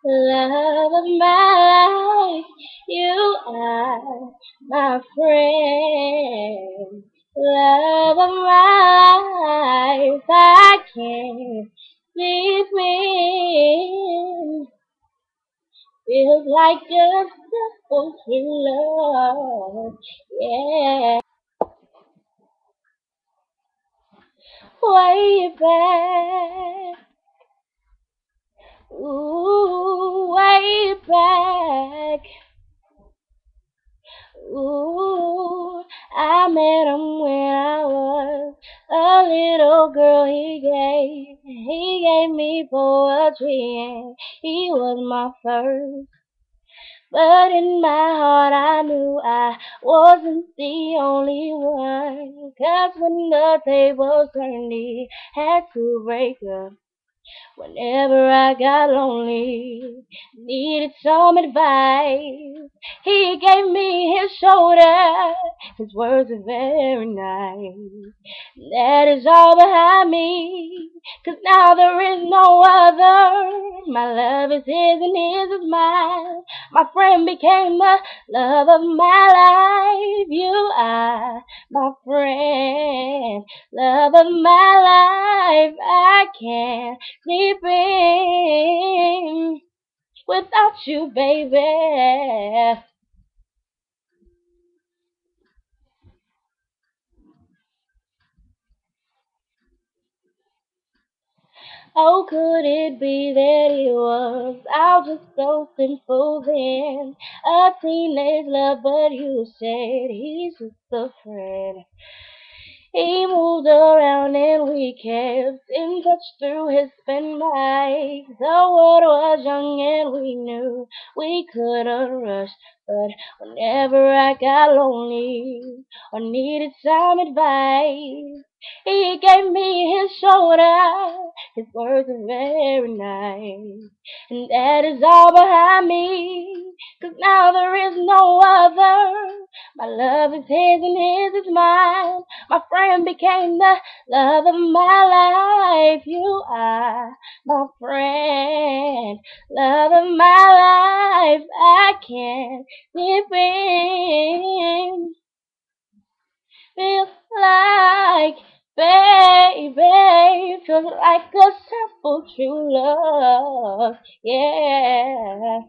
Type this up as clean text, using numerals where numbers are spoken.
Love of my life, you are my friend. Love of my life, I can't sleep in. Feels like just supposed to love, yeah. Way back, ooh, way back. Ooh, I met him when I was a little girl. He gave me poetry and he was my first. But in my heart I knew I wasn't the only one. 'Cause when the tables turned, he had to break up. Whenever I got lonely, needed some advice, he gave me his shoulder. His words are very nice. That is all behind me, 'cause now there is no other. My love is his and his is mine. My friend became the love of my life. You are my friend, love of my life. I can't sleeping without you, baby. Oh, could it be that he was out just so simple then? A teenage love, but you said he's just a friend. He moved around and we kept in touch through his pen mic. The world was young and we knew we couldn't rush. But whenever I got lonely or needed some advice, he gave me his shoulder. His words are very nice. And that is all behind me, 'cause now there is no other. My love is his and his is mine. My friend became the love of my life. You are my friend, love of my life. I can't live in. Feels like, baby, feels like a simple true love. Yeah.